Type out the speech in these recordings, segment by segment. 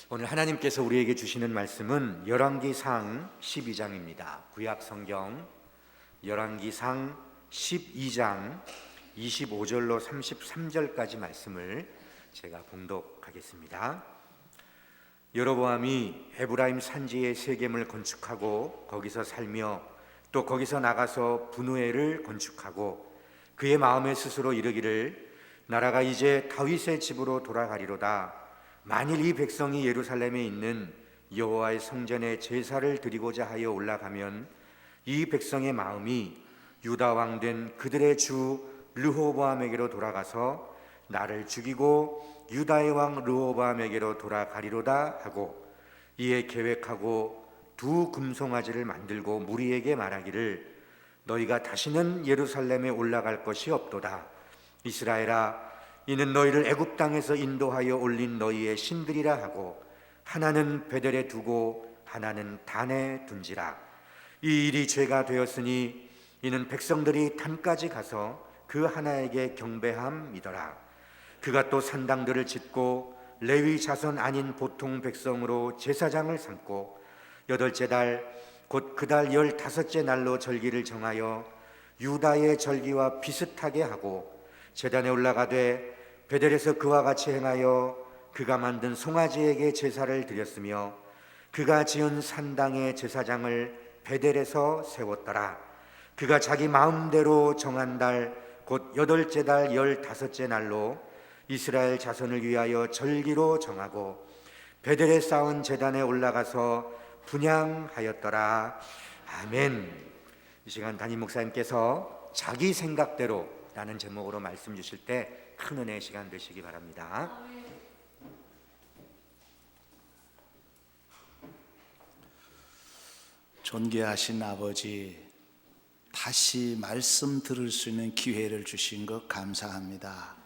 오늘 하나님께서 우리에게 주시는 말씀은 열왕기상 12장입니다. 구약 성경 열왕기상 12장 25절로 33절까지 말씀을 제가 봉독하겠습니다. 여로보암이 에브라임 산지에 세겜을 건축하고 거기서 살며 또 거기서 나가서 분우엘을 건축하고 그의 마음에 스스로 이르기를 나라가 이제 다윗의 집으로 돌아가리로다. 만일 이 백성이 예루살렘에 있는 여호와의 성전에 제사를 드리고자 하여 올라가면 이 백성의 마음이 유다 왕 된 그들의 주 르호보암에게로 돌아가서 나를 죽이고 유다의 왕 르호보암에게로 돌아가리로다 하고, 이에 계획하고 두 금송아지를 만들고 무리에게 말하기를 너희가 다시는 예루살렘에 올라갈 것이 없도다. 이스라엘아, 이는 너희를 애굽 땅에서 인도하여 올린 너희의 신들이라 하고 하나는 베델에 두고 하나는 단에 둔지라. 이 일이 죄가 되었으니 이는 백성들이 단까지 가서 그 하나에게 경배함이더라. 그가 또 산당들을 짓고 레위 자손 아닌 보통 백성으로 제사장을 삼고 여덟째 달 곧 그 달 15째 날로 절기를 정하여 유다의 절기와 비슷하게 하고 제단에 올라가되 베델에서 그와 같이 행하여 그가 만든 송아지에게 제사를 드렸으며 그가 지은 산당의 제사장을 베델에서 세웠더라. 그가 자기 마음대로 정한 달 곧 여덟째 달 15째 날로 이스라엘 자손을 위하여 절기로 정하고 베델에 쌓은 제단에 올라가서 분향하였더라. 아멘. 이 시간 담임 목사님께서 자기 생각대로 라는 제목으로 말씀 주실 때 큰 은혜의 시간 되시기 바랍니다. 존귀하신 아버지, 다시 말씀 들을 수 있는 기회를 주신 것 감사합니다.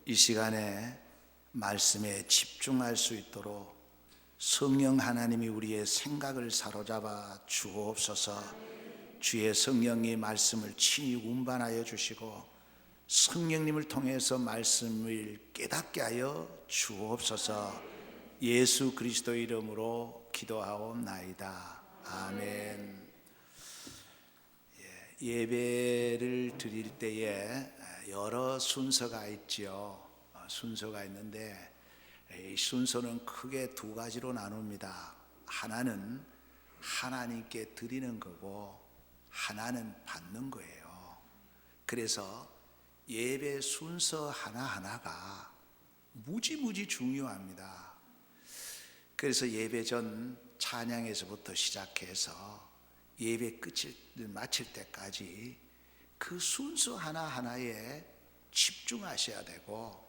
이 시간에 말씀에 집중할 수 있도록 성령 하나님이 우리의 생각을 사로잡아 주옵소서. 주의 성령이 말씀을 친히 운반하여 주시고 성령님을 통해서 말씀을 깨닫게 하여 주옵소서. 예수 그리스도 이름으로 기도하옵나이다. 아멘. 예배를 드릴 때에 여러 순서가 있지요. 순서가 있는데 이 순서는 크게 두 가지로 나눕니다. 하나는 하나님께 드리는 거고 하나는 받는 거예요. 그래서 예배 순서 하나하나가 무지무지 중요합니다. 그래서 예배 전 찬양에서부터 시작해서 예배 끝을 마칠 때까지 그 순서 하나하나에 집중하셔야 되고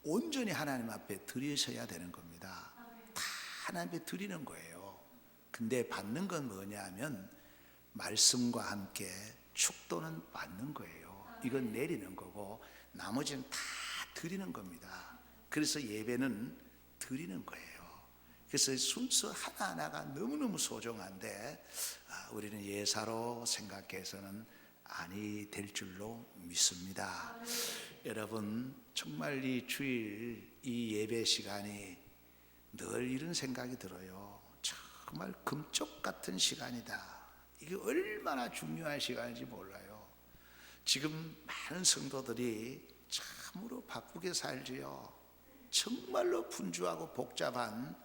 온전히 하나님 앞에 드리셔야 되는 겁니다. 다 하나님 앞에 드리는 거예요. 근데 받는 건 뭐냐면 말씀과 함께 축도는 받는 거예요. 이건 내리는 거고 나머지는 다 드리는 겁니다. 그래서 예배는 드리는 거예요. 그래서 순서 하나하나가 너무너무 소중한데 우리는 예사로 생각해서는 아니 될 줄로 믿습니다. 여러분, 정말 이 주일 이 예배 시간이 늘 이런 생각이 들어요. 정말 금쪽 같은 시간이다. 이게 얼마나 중요한 시간인지 몰라요. 지금 많은 성도들이 참으로 바쁘게 살지요. 정말로 분주하고 복잡한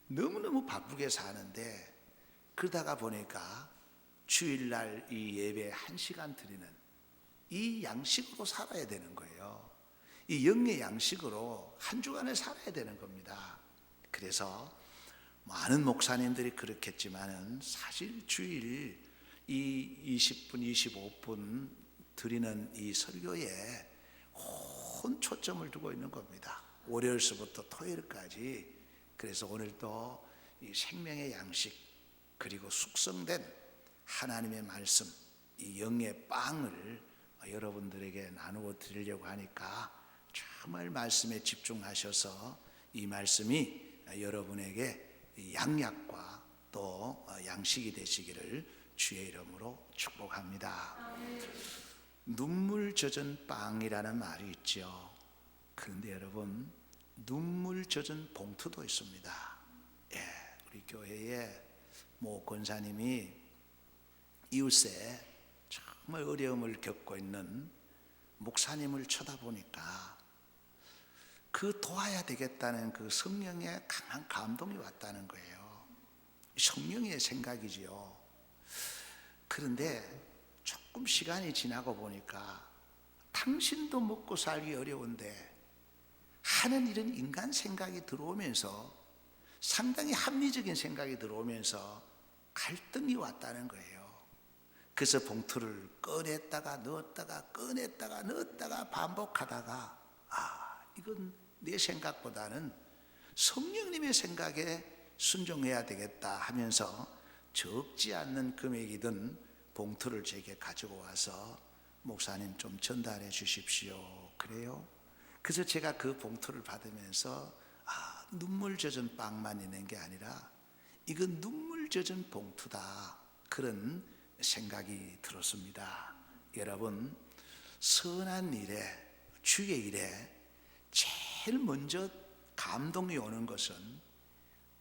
너무너무 바쁘게 사는데 그러다가 보니까 주일날 이 예배 1시간 드리는 이 양식으로 살아야 되는 거예요. 이 영의 양식으로 한 주간을 살아야 되는 겁니다. 그래서 많은 목사님들이 그렇겠지만은 사실 주일 이 20분, 25분 드리는 이 설교에 온 초점을 두고 있는 겁니다. 월요일서부터 토요일까지. 그래서 오늘도 이 생명의 양식 그리고 숙성된 하나님의 말씀, 이 영의 빵을 여러분들에게 나누어 드리려고 하니까 정말 말씀에 집중하셔서 이 말씀이 여러분에게 양약과 또 양식이 되시기를 주의 이름으로 축복합니다. 눈물 젖은 빵이라는 말이 있죠. 그런데 여러분, 눈물 젖은 봉투도 있습니다. 우리 교회에 모 권사님이 이웃에 정말 어려움을 겪고 있는 목사님을 쳐다보니까 그 도와야 되겠다는 그 성령의 강한 감동이 왔다는 거예요. 성령의 생각이지요. 그런데 조금 시간이 지나고 보니까 당신도 먹고 살기 어려운데 하는 일은 인간 생각이 들어오면서 상당히 합리적인 생각이 들어오면서 갈등이 왔다는 거예요. 그래서 봉투를 꺼냈다가 넣었다가 꺼냈다가 넣었다가 반복하다가 이건 내 생각보다는 성령님의 생각에 순종해야 되겠다 하면서 적지 않는 금액이든 봉투를 제게 가지고 와서 목사님 좀 전달해 주십시오. 그래요? 그래서 제가 그 봉투를 받으면서 눈물 젖은 빵만 있는 게 아니라 이건 눈물 젖은 봉투다, 그런 생각이 들었습니다. 여러분, 선한 일에, 주의 일에 제일 먼저 감동이 오는 것은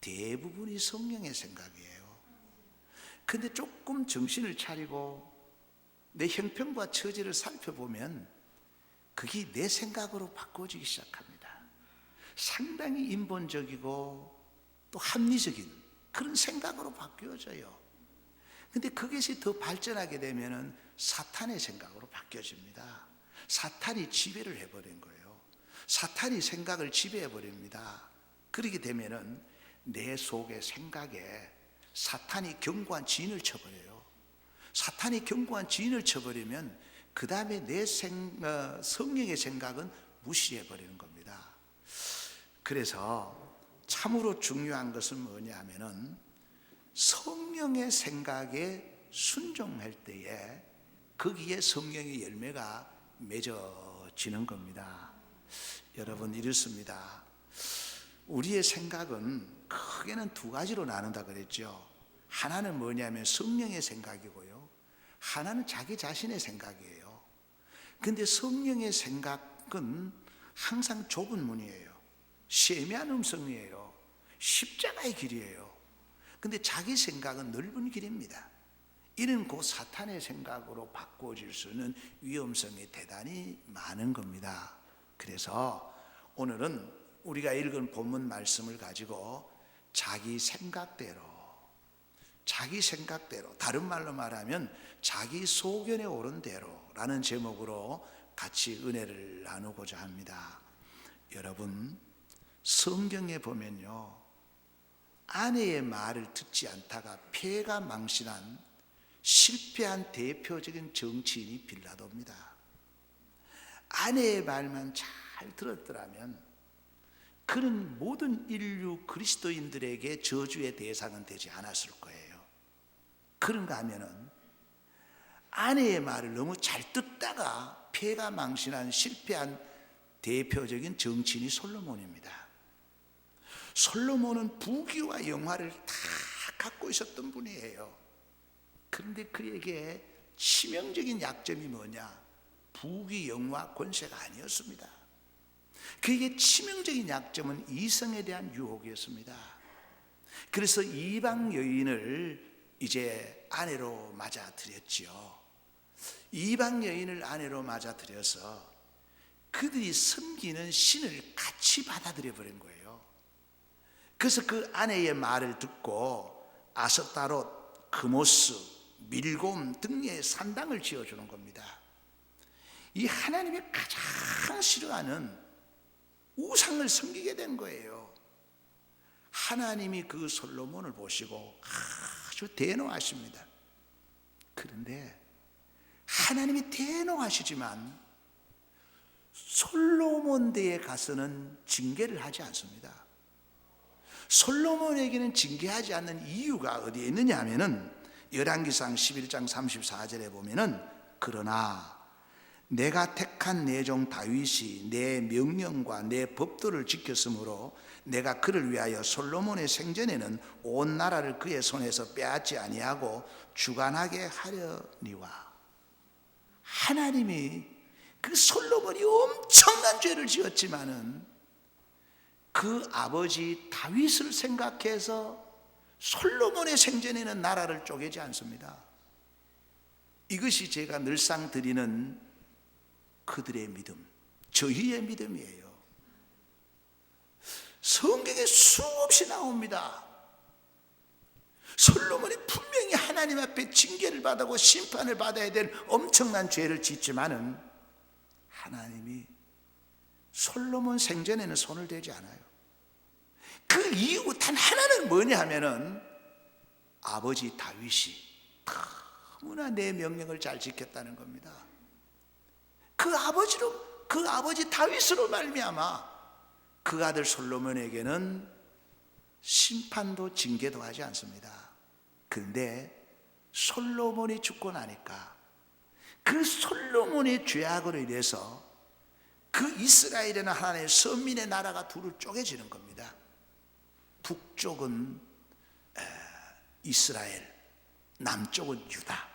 대부분이 성령의 생각이에요. 근데 조금 정신을 차리고 내 형편과 처지를 살펴보면 그게 내 생각으로 바꿔지기 시작합니다. 상당히 인본적이고 또 합리적인 그런 생각으로 바뀌어져요. 근데 그것이 더 발전하게 되면은 사탄의 생각으로 바뀌어집니다. 사탄이 지배를 해버린 거예요. 사탄이 생각을 지배해버립니다. 그렇게 되면은 내 속의 생각에 사탄이 견고한 지인을 쳐버려요. 사탄이 견고한 지인을 쳐버리면 그 다음에 내 성령의 생각은 무시해버리는 겁니다. 그래서 참으로 중요한 것은 뭐냐 하면은 성령의 생각에 순종할 때에 거기에 성령의 열매가 맺어지는 겁니다. 여러분, 이렇습니다. 우리의 생각은 크게는 두 가지로 나눈다 그랬죠. 하나는 뭐냐면 성령의 생각이고요, 하나는 자기 자신의 생각이에요. 근데 성령의 생각은 항상 좁은 문이에요. 세미한 음성이에요. 십자가의 길이에요. 근데 자기 생각은 넓은 길입니다. 이는 곧 사탄의 생각으로 바꿔질 수 있는 위험성이 대단히 많은 겁니다. 그래서 오늘은 우리가 읽은 본문 말씀을 가지고 자기 생각대로, 다른 말로 말하면 자기 소견에 오른 대로라는 제목으로 같이 은혜를 나누고자 합니다. 여러분, 성경에 보면요, 아내의 말을 듣지 않다가 폐가 망신한 실패한 대표적인 정치인이 빌라도입니다. 아내의 말만 잘 들었더라면 그는 모든 인류 그리스도인들에게 저주의 대상은 되지 않았을 거예요. 그런가 하면은 아내의 말을 너무 잘 듣다가 폐가 망신한 실패한 대표적인 정치인이 솔로몬입니다. 솔로몬은 부귀와 영화를 다 갖고 있었던 분이에요. 그런데 그에게 치명적인 약점이 뭐냐? 부귀, 영화, 권세가 아니었습니다. 그에게 치명적인 약점은 이성에 대한 유혹이었습니다. 그래서 이방 여인을 이제 아내로 맞아들였지요. 이방 여인을 아내로 맞아들여서 그들이 섬기는 신을 같이 받아들여 버린 거예요. 그래서 그 아내의 말을 듣고 아스타롯, 그모스, 밀곰 등의 산당을 지어주는 겁니다. 이 하나님이 가장 싫어하는 우상을 섬기게 된 거예요. 하나님이 그 솔로몬을 보시고 아주 대노하십니다. 그런데 하나님이 대노하시지만 솔로몬대에 가서는 징계를 하지 않습니다. 솔로몬에게는 징계하지 않는 이유가 어디에 있느냐 하면은 열왕기상 11장 34절에 보면은 그러나 내가 택한 내 종 다윗이 내 명령과 내 법도를 지켰으므로 내가 그를 위하여 솔로몬의 생전에는 온 나라를 그의 손에서 빼앗지 아니하고 주관하게 하려니와. 하나님이 그 솔로몬이 엄청난 죄를 지었지만은 그 아버지 다윗을 생각해서 솔로몬의 생전에는 나라를 쪼개지 않습니다. 이것이 제가 늘상 드리는 그들의 믿음, 저희의 믿음이에요. 성경에 수없이 나옵니다. 솔로몬이 분명히 하나님 앞에 징계를 받고 심판을 받아야 될 엄청난 죄를 짓지만은 하나님이 솔로몬 생전에는 손을 대지 않아요. 그 이유 단 하나는 뭐냐 하면은 아버지 다윗이 너무나 내 명령을 잘 지켰다는 겁니다. 그 아버지 다윗으로 말미암아 그 아들 솔로몬에게는 심판도 징계도 하지 않습니다. 그런데 솔로몬이 죽고 나니까 그 솔로몬의 죄악으로 인해서 그 이스라엘이나 하나님의 선민의 나라가 둘을 쪼개지는 겁니다. 북쪽은 이스라엘, 남쪽은 유다.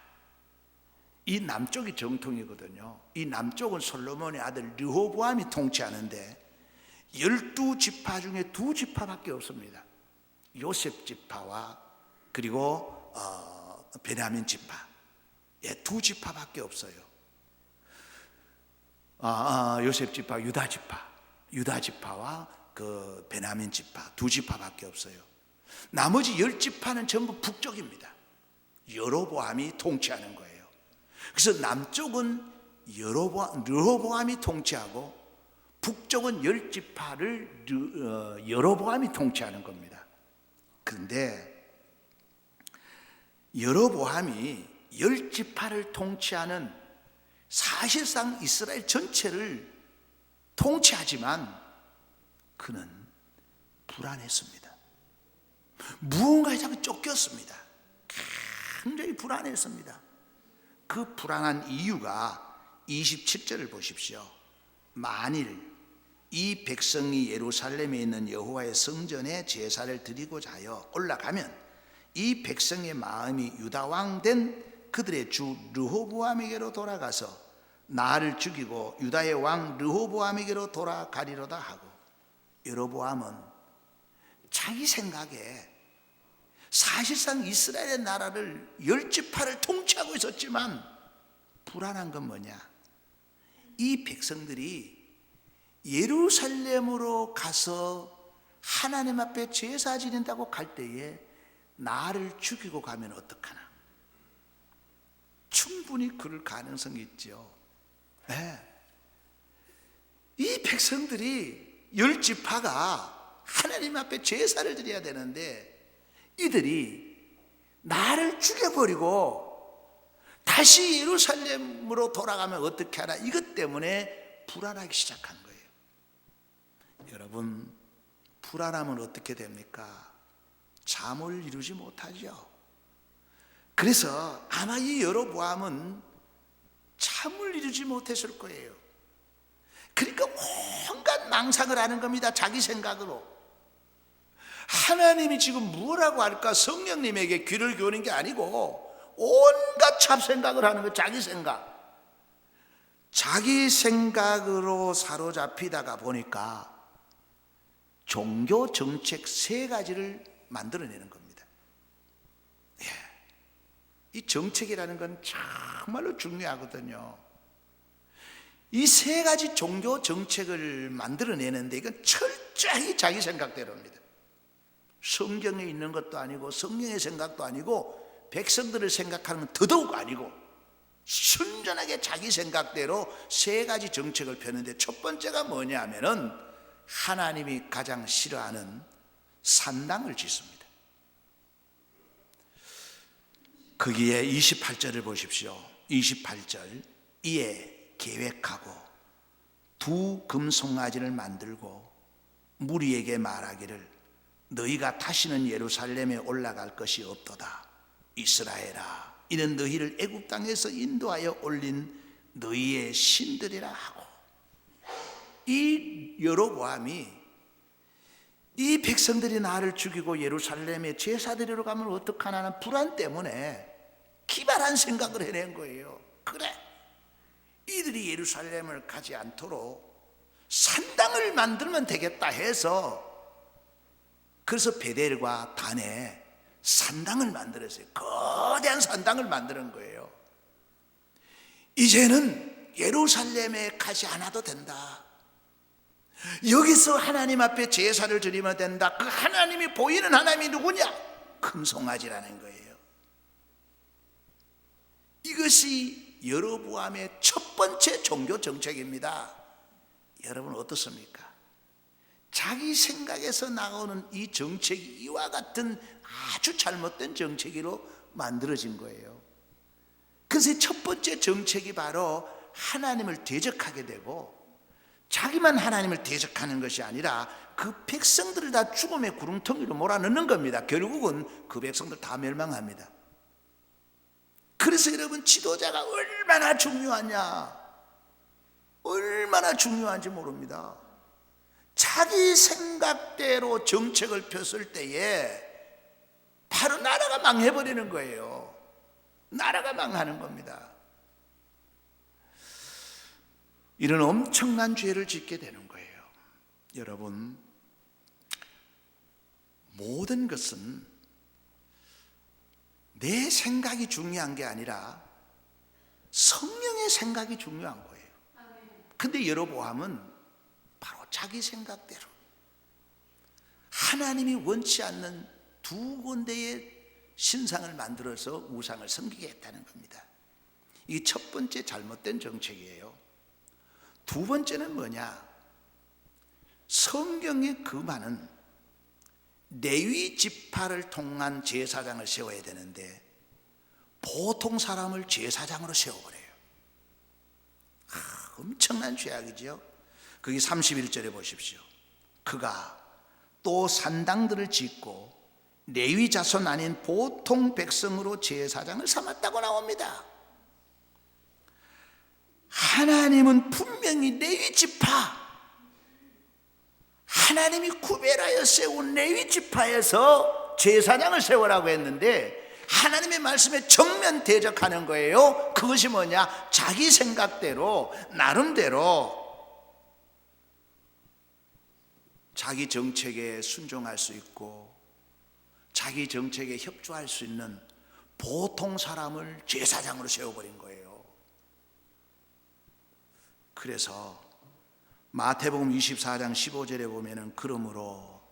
이 남쪽이 정통이거든요. 이 남쪽은 솔로몬의 아들 르호보암이 통치하는데 12지파 중에 2지파밖에 없습니다. 요셉 지파와 그리고 베냐민 지파, 2지파밖에 없어요. 요셉 지파, 유다 지파와 그 베냐민 지파 2지파밖에 없어요. 나머지 10지파는 전부 북쪽입니다. 여로보암이 통치하는 거예요. 그래서 남쪽은 르호보암이 통치하고 북쪽은 10지파를 여로보암이 통치하는 겁니다. 그런데 여로보암이 10지파를 통치하는 사실상 이스라엘 전체를 통치하지만 그는 불안했습니다. 무언가에 자꾸 쫓겼습니다. 굉장히 불안했습니다. 그 불안한 이유가 27절을 보십시오. 만일 이 백성이 예루살렘에 있는 여호와의 성전에 제사를 드리고자 하여 올라가면 이 백성의 마음이 유다 왕 된 그들의 주 르호보암에게로 돌아가서 나를 죽이고 유다의 왕 르호보암에게로 돌아가리로다 하고, 여로보암은 자기 생각에 사실상 이스라엘의 나라를 10지파를 통치하고 있었지만 불안한 건 뭐냐, 이 백성들이 예루살렘으로 가서 하나님 앞에 제사 지낸다고 갈 때에 나를 죽이고 가면 어떡하나. 충분히 그럴 가능성이 있죠. 네. 이 백성들이 10지파가 하나님 앞에 제사를 드려야 되는데 이들이 나를 죽여버리고 다시 예루살렘으로 돌아가면 어떻게 하나, 이것 때문에 불안하기 시작한 거예요. 여러분, 불안하면 어떻게 됩니까? 잠을 이루지 못하죠. 그래서 아마 이 여로보암은 잠을 이루지 못했을 거예요. 그러니까 온갖 망상을 하는 겁니다. 자기 생각으로. 하나님이 지금 뭐라고 할까, 성령님에게 귀를 기울이는 게 아니고 온갖 잡생각을 하는 거예요. 자기 생각. 자기 생각으로 사로잡히다가 보니까 종교 정책 3가지를 만들어내는 겁니다. 이 정책이라는 건 정말로 중요하거든요. 이 3가지 종교 정책을 만들어내는데 이건 철저히 자기 생각대로입니다. 성경에 있는 것도 아니고 성령의 생각도 아니고 백성들을 생각하는 건 더더욱 아니고 순전하게 자기 생각대로 3가지 정책을 펴는데, 첫 번째가 뭐냐 하면은 하나님이 가장 싫어하는 산당을 짓습니다. 거기에 28절을 보십시오. 28절, 이에 계획하고 2 금송아지를 만들고 무리에게 말하기를 너희가 다시는 예루살렘에 올라갈 것이 없도다. 이스라엘아, 이는 너희를 애굽 땅에서 인도하여 올린 너희의 신들이라 하고. 이 여로보암이 이 백성들이 나를 죽이고 예루살렘에 제사 드리러 가면 어떡하나는 불안 때문에 기발한 생각을 해낸 거예요. 그래, 이들이 예루살렘을 가지 않도록 산당을 만들면 되겠다 해서, 그래서 베델과 단에 산당을 만들었어요. 거대한 산당을 만드는 거예요. 이제는 예루살렘에 가지 않아도 된다. 여기서 하나님 앞에 제사를 드리면 된다. 그 하나님이 보이는 하나님이 누구냐? 금송아지라는 거예요. 이것이 여로보암의 첫 번째 종교 정책입니다. 여러분 어떻습니까? 자기 생각에서 나오는 이 정책이 이와 같은 아주 잘못된 정책으로 만들어진 거예요. 그래서 첫 번째 정책이 바로 하나님을 대적하게 되고, 자기만 하나님을 대적하는 것이 아니라 그 백성들을 다 죽음의 구렁텅이로 몰아넣는 겁니다. 결국은 그 백성들 다 멸망합니다. 그래서 여러분, 지도자가 얼마나 중요하냐, 얼마나 중요한지 모릅니다. 자기 생각대로 정책을 폈을 때에 바로 나라가 망해버리는 거예요. 나라가 망하는 겁니다. 이런 엄청난 죄를 짓게 되는 거예요. 여러분, 모든 것은 내 생각이 중요한 게 아니라 성령의 생각이 중요한 거예요. 근데 여로보암은 바로 자기 생각대로 하나님이 원치 않는 두 군데의 신상을 만들어서 우상을 섬기게 했다는 겁니다. 이게 첫 번째 잘못된 정책이에요. 두 번째는 뭐냐? 성경에 금하는 레위 지파를 통한 제사장을 세워야 되는데 보통 사람을 제사장으로 세워버려요. 엄청난 죄악이죠. 거기 31절에 보십시오. 그가 또 산당들을 짓고 레위 자손 아닌 보통 백성으로 제사장을 삼았다고 나옵니다. 하나님은 분명히 레위 지파, 하나님이 구별하여 세운 레위 지파에서 제사장을 세우라고 했는데 하나님의 말씀에 정면 대적하는 거예요. 그것이 뭐냐? 자기 생각대로, 나름대로 자기 정책에 순종할 수 있고 자기 정책에 협조할 수 있는 보통 사람을 제사장으로 세워버린 거예요. 그래서 마태복음 24장 15절에 보면은, 그러므로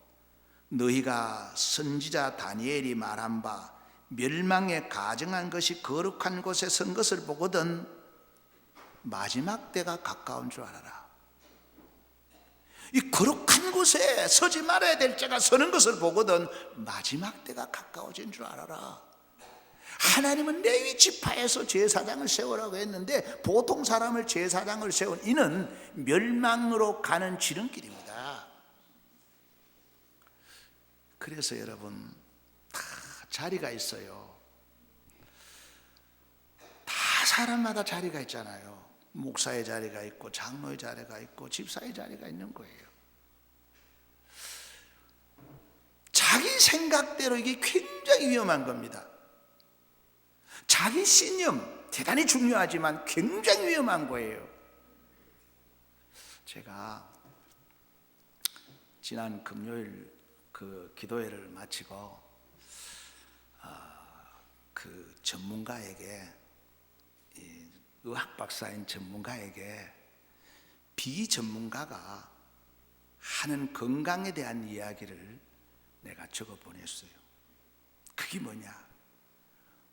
너희가 선지자 다니엘이 말한 바 멸망에 가증한 것이 거룩한 곳에 선 것을 보거든 마지막 때가 가까운 줄 알아라. 이 거룩한 곳에 서지 말아야 될 자가 서는 것을 보거든 마지막 때가 가까워진 줄 알아라. 하나님은 레위 지파에서 제사장을 세우라고 했는데 보통 사람을 제사장을 세운 이는 멸망으로 가는 지름길입니다. 그래서 여러분, 다 자리가 있어요. 다 사람마다 자리가 있잖아요. 목사의 자리가 있고 장로의 자리가 있고 집사의 자리가 있는 거예요. 자기 생각대로 이게 굉장히 위험한 겁니다. 자기 신념 대단히 중요하지만 굉장히 위험한 거예요. 제가 지난 금요일 그 기도회를 마치고 그 전문가에게, 의학 박사인 전문가에게 비전문가가 하는 건강에 대한 이야기를 내가 적어 보냈어요. 그게 뭐냐?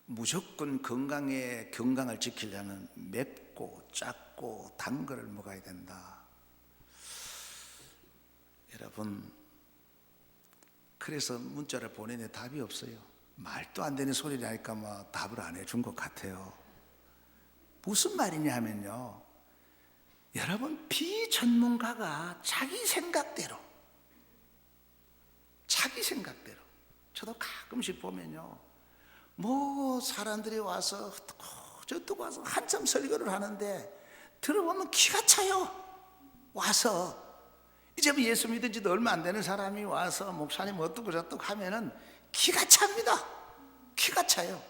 무조건 건강을 지키려면 맵고 짭고 단 거를 먹어야 된다. 여러분, 그래서 문자를 보내는데 답이 없어요. 말도 안 되는 소리를 하니까 뭐 답을 안 해준 것 같아요. 무슨 말이냐 하면요, 여러분, 비전문가가 자기 생각대로 저도 가끔씩 보면요, 뭐 사람들이 와서 저쪽 와서 한참 설교를 하는데 들어보면 기가 차요. 와서 이제 뭐 예수 믿은 지도 얼마 안 되는 사람이 와서 목사님 어떻고 저떻고 하면은 기가 찹니다. 기가 차요.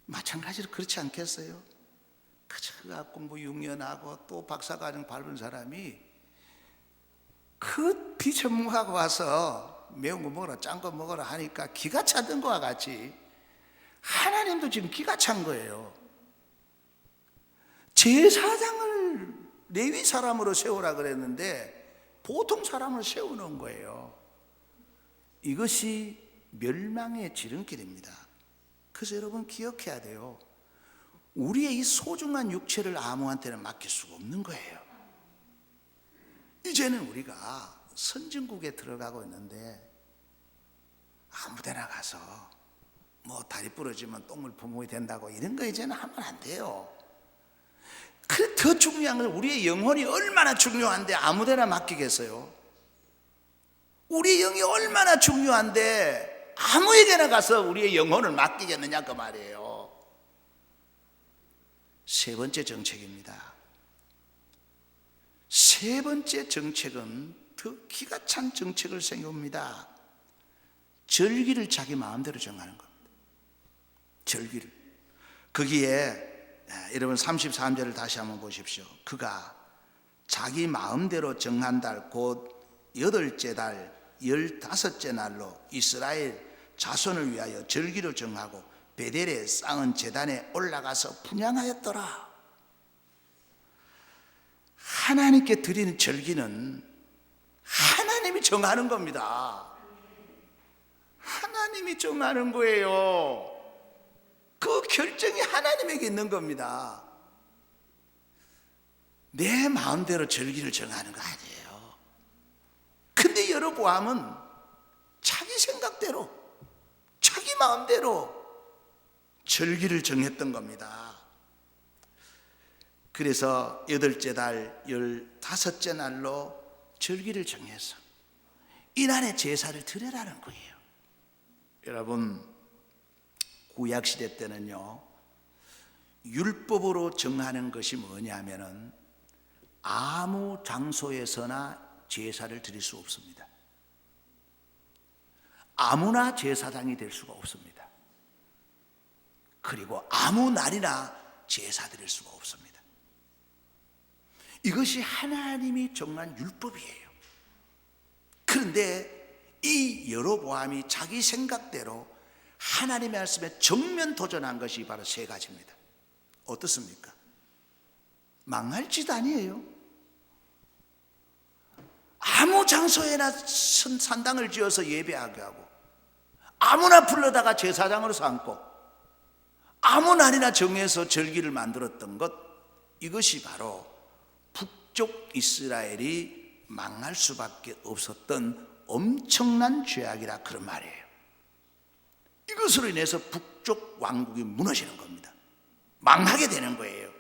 마찬가지로 그렇지 않겠어요? 그저 공부 6년하고 또 박사과정 밟은 사람이 그 비전문가가 와서 매운 거 먹어라, 짠 거 먹어라 하니까 기가 차던 거와 같이 하나님도 지금 기가 찬 거예요. 제사장을 레위 사람으로 세우라 그랬는데 보통 사람을 세우는 거예요. 이것이 멸망의 지름길입니다. 그래서 여러분 기억해야 돼요. 우리의 이 소중한 육체를 아무한테는 맡길 수가 없는 거예요. 이제는 우리가 선진국에 들어가고 있는데 아무데나 가서 뭐 다리 부러지면 똥물 부모이 된다고 이런 거 이제는 하면 안 돼요. 그 더 중요한 건 우리의 영혼이 얼마나 중요한데 아무데나 맡기겠어요? 우리 영이 얼마나 중요한데 아무에게나 가서 우리의 영혼을 맡기겠느냐 그 말이에요. 세 번째 정책입니다. 세 번째 정책은 더 기가 찬 정책을 세웁니다. 절기를 자기 마음대로 정하는 겁니다. 절기를. 거기에 여러분 33절을 다시 한번 보십시오. 그가 자기 마음대로 정한 달 곧 8째 달 15째 날로 이스라엘 자손을 위하여 절기를 정하고 베델에 쌓은 제단에 올라가서 분향하였더라. 하나님께 드리는 절기는 하나님이 정하는 겁니다. 하나님이 정하는 거예요. 그 결정이 하나님에게 있는 겁니다. 내 마음대로 절기를 정하는 거 아니에요. 근데 여로보암은 자기 생각대로 자기 마음대로 절기를 정했던 겁니다. 그래서 8째 달 15째 날로 절기를 정해서 이날에 제사를 드려라는 거예요. 여러분 구약시대 때는요 율법으로 정하는 것이 뭐냐면은 아무 장소에서나 제사를 드릴 수 없습니다. 아무나 제사장이 될 수가 없습니다. 그리고 아무 날이나 제사 드릴 수가 없습니다. 이것이 하나님이 정한 율법이에요. 그런데 이 여로보암이 자기 생각대로 하나님의 말씀에 정면 도전한 것이 바로 세 가지입니다. 어떻습니까? 망할 짓 아니에요. 아무 장소에나 산당을 지어서 예배하게 하고 아무나 불러다가 제사장으로 삼고 아무 날이나 정해서 절기를 만들었던 것, 이것이 바로 북쪽 이스라엘이 망할 수밖에 없었던 엄청난 죄악이라 그런 말이에요. 이것으로 인해서 북쪽 왕국이 무너지는 겁니다. 망하게 되는 거예요.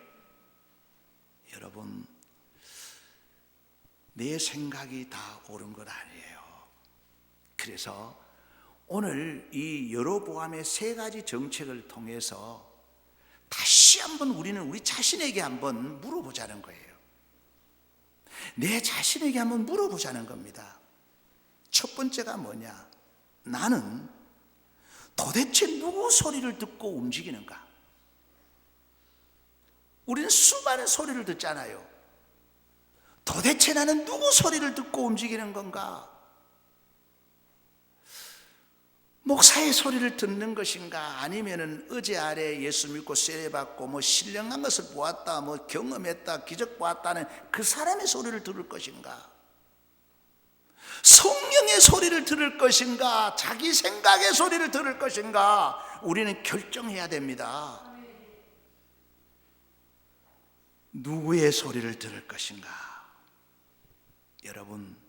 여러분, 내 생각이 다 옳은 것 아니에요. 그래서 오늘 이 여로보암의 세 가지 정책을 통해서 다시 한번 우리는 우리 자신에게 한번 물어보자는 거예요. 내 자신에게 한번 물어보자는 겁니다. 첫 번째가 뭐냐? 나는 도대체 누구 소리를 듣고 움직이는가? 우리는 수많은 소리를 듣잖아요. 도대체 나는 누구 소리를 듣고 움직이는 건가? 목사의 소리를 듣는 것인가? 아니면은 어제 아래 예수 믿고 세례받고 뭐 신령한 것을 보았다, 뭐 경험했다, 기적 보았다는 그 사람의 소리를 들을 것인가? 성령의 소리를 들을 것인가? 자기 생각의 소리를 들을 것인가? 우리는 결정해야 됩니다. 누구의 소리를 들을 것인가? 여러분,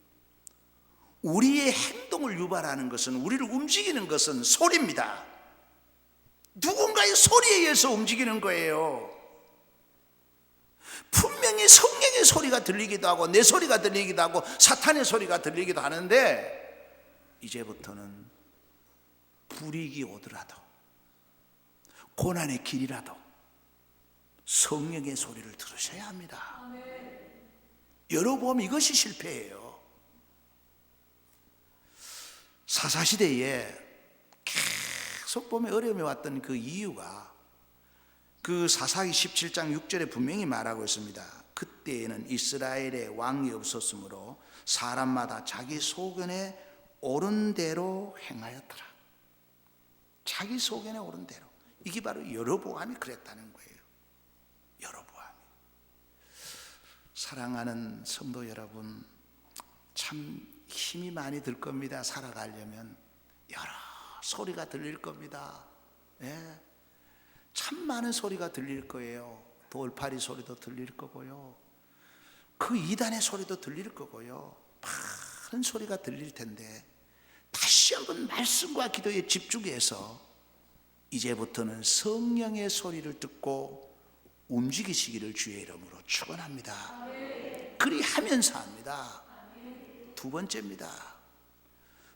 우리의 행동을 유발하는 것은, 우리를 움직이는 것은 소리입니다. 누군가의 소리에 의해서 움직이는 거예요. 분명히 성령의 소리가 들리기도 하고 내 소리가 들리기도 하고 사탄의 소리가 들리기도 하는데, 이제부터는 불이익이 오더라도 고난의 길이라도 성령의 소리를 들으셔야 합니다. 여러분, 이것이 실패예요. 사사시대에 계속 보면 어려움이 왔던 그 이유가, 그 사사기 17장 6절에 분명히 말하고 있습니다. 그때에는 이스라엘에 왕이 없었으므로 사람마다 자기 소견에 옳은 대로 행하였더라. 자기 소견에 옳은 대로. 이게 바로 여로보암이 그랬다는 거예요. 여로보암이. 사랑하는 성도 여러분, 참 힘이 많이 들 겁니다. 살아가려면 여러 소리가 들릴 겁니다. 예. 참 많은 소리가 들릴 거예요. 돌파리 소리도 들릴 거고요, 그 이단의 소리도 들릴 거고요, 많은 소리가 들릴 텐데 다시 한번 말씀과 기도에 집중해서 이제부터는 성령의 소리를 듣고 움직이시기를 주의 이름으로 축원합니다. 그리하면서 합니다. 두 번째입니다.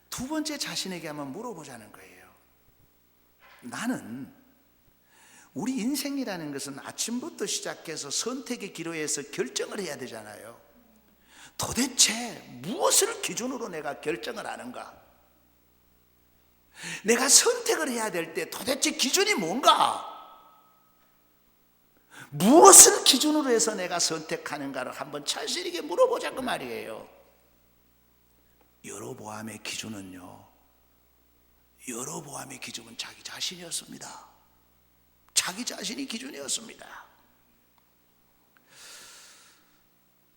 두 번째 자신에게 한번 물어보자는 거예요. 나는, 우리 인생이라는 것은 아침부터 시작해서 선택의 기로에서 결정을 해야 되잖아요. 도대체 무엇을 기준으로 내가 결정을 하는가? 내가 선택을 해야 될 때 도대체 기준이 뭔가? 무엇을 기준으로 해서 내가 선택하는가를 한번 자신에게 물어보자고 말이에요. 여로보암의 기준은요, 여로보암의 기준은 자기 자신이었습니다. 자기 자신이 기준이었습니다.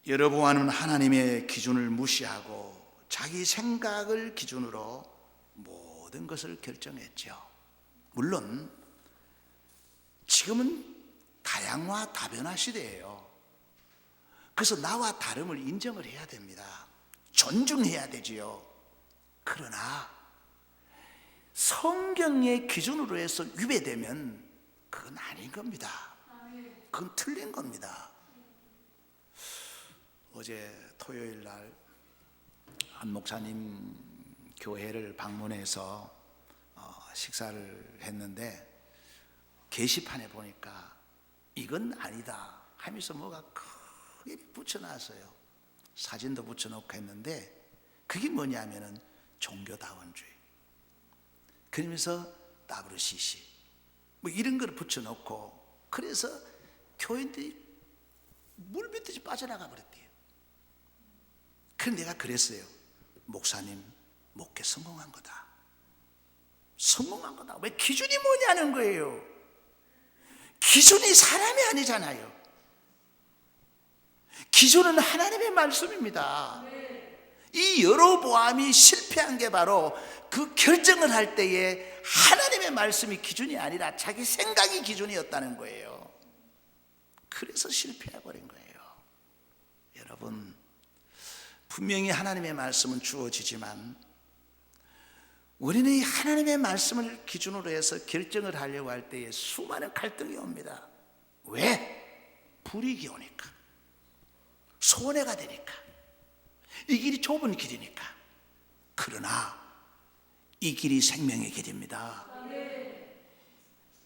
여로보암은 하나님의 기준을 무시하고 자기 생각을 기준으로 모든 것을 결정했죠. 물론 지금은 다양화 다변화 시대예요. 그래서 나와 다름을 인정을 해야 됩니다. 존중해야 되지요. 그러나 성경의 기준으로 해서 위배되면 그건 아닌 겁니다. 그건 틀린 겁니다. 어제 토요일 날 한 목사님 교회를 방문해서 식사를 했는데 게시판에 보니까 이건 아니다 하면서 뭐가 크게 붙여놨어요. 사진도 붙여놓고 했는데 그게 뭐냐면은 종교다원주의, 그러면서 WCC 뭐 이런 걸 붙여놓고, 그래서 교인들이 물밀듯이 빠져나가 버렸대요. 그래서 내가 그랬어요. 목사님, 목회 성공한 거다. 성공한 거다. 왜? 기준이 뭐냐는 거예요. 기준이 사람이 아니잖아요. 기준은 하나님의 말씀입니다. 이 여로보암이 실패한 게 바로 그 결정을 할 때에 하나님의 말씀이 기준이 아니라 자기 생각이 기준이었다는 거예요. 그래서 실패해버린 거예요. 여러분, 분명히 하나님의 말씀은 주어지지만 우리는 이 하나님의 말씀을 기준으로 해서 결정을 하려고 할 때에 수많은 갈등이 옵니다. 왜? 불이익이 오니까, 손해가 되니까, 이 길이 좁은 길이니까. 그러나 이 길이 생명의 길입니다.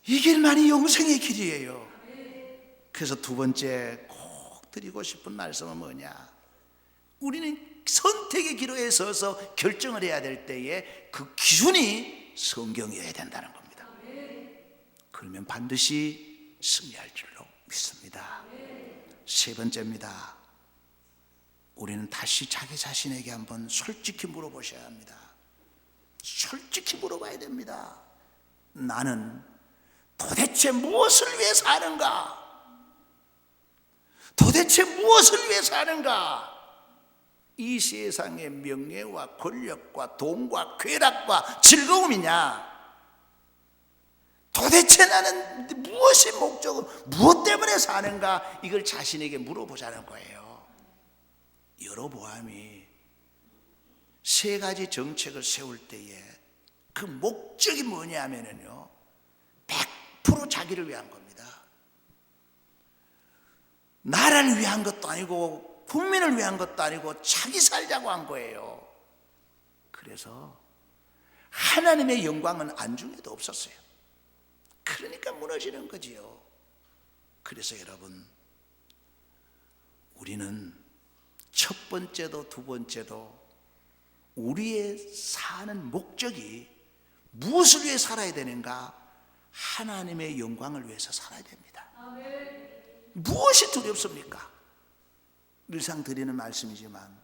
이 길만이 영생의 길이에요. 그래서 두 번째 꼭 드리고 싶은 말씀은 뭐냐? 우리는 선택의 기로에 서서 결정을 해야 될 때에 그 기준이 성경이어야 된다는 겁니다. 그러면 반드시 승리할 줄로 믿습니다. 세 번째입니다. 우리는 다시 자기 자신에게 한번 솔직히 물어보셔야 합니다. 솔직히 물어봐야 됩니다. 나는 도대체 무엇을 위해 사는가? 도대체 무엇을 위해 사는가? 이 세상의 명예와 권력과 돈과 쾌락과 즐거움이냐? 도대체 나는 무엇이 목적으로, 무엇 때문에 사는가? 이걸 자신에게 물어보자는 거예요. 여로보암이 세 가지 정책을 세울 때에 그 목적이 뭐냐면요, 100% 자기를 위한 겁니다. 나라를 위한 것도 아니고 국민을 위한 것도 아니고 자기 살자고 한 거예요. 그래서 하나님의 영광은 안중에도 없었어요. 그러니까 무너지는 거지요. 그래서 여러분, 우리는 첫 번째도 두 번째도 우리의 사는 목적이 무엇을 위해 살아야 되는가? 하나님의 영광을 위해서 살아야 됩니다. 무엇이 두렵습니까? 늘상 드리는 말씀이지만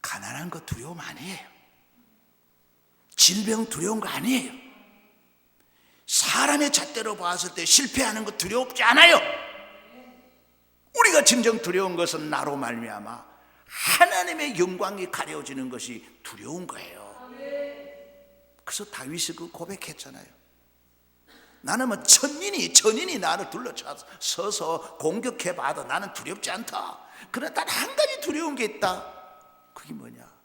가난한 거 두려움 아니에요. 질병 두려운 거 아니에요. 사람의 잣대로 봤을 때 실패하는 거 두렵지 않아요. 우리가 진정 두려운 것은 나로 말미암아 하나님의 영광이 가려지는 것이 두려운 거예요. 그래서 다윗이 그 고백했잖아요. 나는 뭐 천인이 나를 둘러서서 공격해봐도 나는 두렵지 않다. 그러나 단 한 가지 두려운 게 있다. 그게 뭐냐?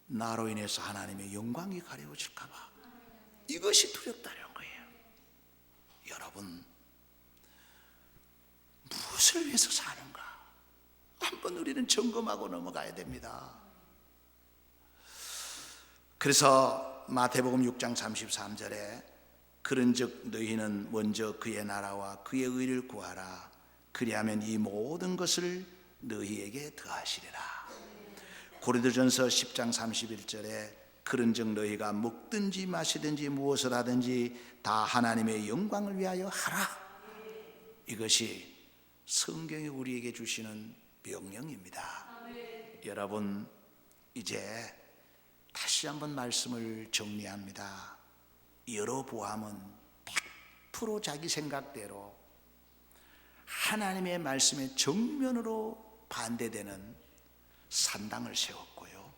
나로 인해서 하나님의 영광이 가려워질까 봐. 이것이 두렵다는 거예요. 여러분, 무엇을 위해서 사는가? 한번 우리는 점검하고 넘어가야 됩니다. 그래서 마태복음 6장 33절에 그런즉 너희는 먼저 그의 나라와 그의 의를 구하라. 그리하면 이 모든 것을 너희에게 더하시리라. 고린도전서 10장 31절에 그런즉 너희가 먹든지 마시든지 무엇을 하든지 다 하나님의 영광을 위하여 하라. 이것이 성경이 우리에게 주시는 명령입니다. 여러분, 이제 다시 한번 말씀을 정리합니다. 여로보암은 100% 자기 생각대로 하나님의 말씀에 정면으로 반대되는 산당을 세웠고요,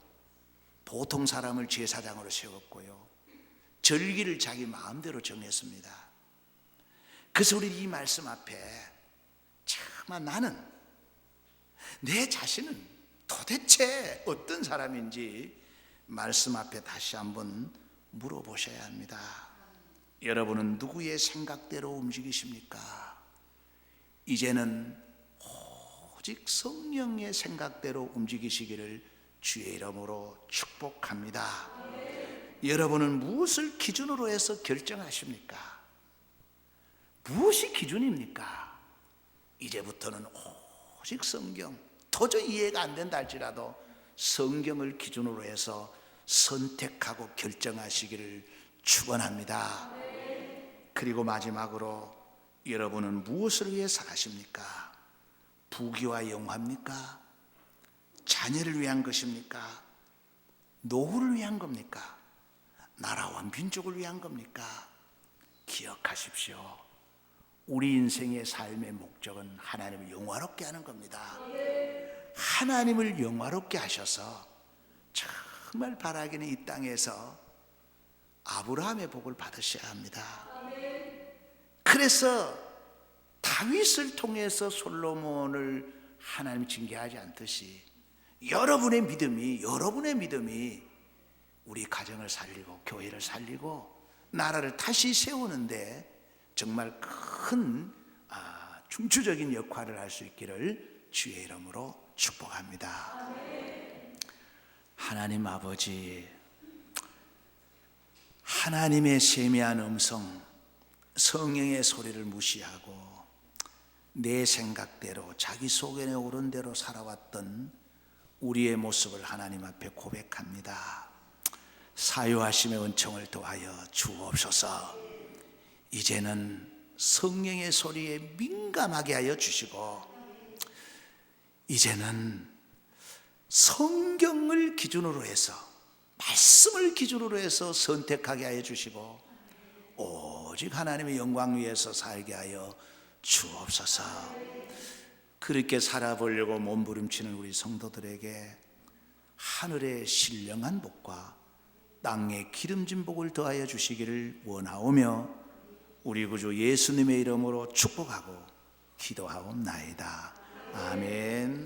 보통 사람을 제사장으로 세웠고요, 절기를 자기 마음대로 정했습니다. 그래서 우리 이 말씀 앞에 차마 나는 내 자신은 도대체 어떤 사람인지 말씀 앞에 다시 한번 물어보셔야 합니다. 여러분은 누구의 생각대로 움직이십니까? 이제는 오직 성령의 생각대로 움직이시기를 주의 이름으로 축복합니다. 여러분은 무엇을 기준으로 해서 결정하십니까? 무엇이 기준입니까? 이제부터는 오직 성경, 도저히 이해가 안 된다 할지라도 성경을 기준으로 해서 선택하고 결정하시기를 축원합니다. 그리고 마지막으로 여러분은 무엇을 위해 사십니까? 부귀와 영화입니까? 자녀를 위한 것입니까? 노후를 위한 겁니까? 나라와 민족을 위한 겁니까? 기억하십시오. 우리 인생의 삶의 목적은 하나님을 영화롭게 하는 겁니다. 하나님을 영화롭게 하셔서 정말 바라기는 이 땅에서 아브라함의 복을 받으셔야 합니다. 그래서 다윗을 통해서 솔로몬을 하나님이 징계하지 않듯이 여러분의 믿음이 우리 가정을 살리고 교회를 살리고 나라를 다시 세우는데 정말 큰 중추적인 역할을 할 수 있기를 주의 이름으로 축복합니다. 하나님 아버지, 하나님의 세미한 음성, 성령의 소리를 무시하고 내 생각대로 자기 속에 오른 대로 살아왔던 우리의 모습을 하나님 앞에 고백합니다. 사유하심의 은총을 더하여 주옵소서. 이제는 성령의 소리에 민감하게 하여 주시고 이제는 성경을 기준으로 해서, 말씀을 기준으로 해서 선택하게 하여 주시고 오직 하나님의 영광 위에서 살게 하여 주옵소서. 그렇게 살아보려고 몸부림치는 우리 성도들에게 하늘의 신령한 복과 땅의 기름진 복을 더하여 주시기를 원하오며 우리 구주 예수님의 이름으로 축복하고 기도하옵나이다. 아멘.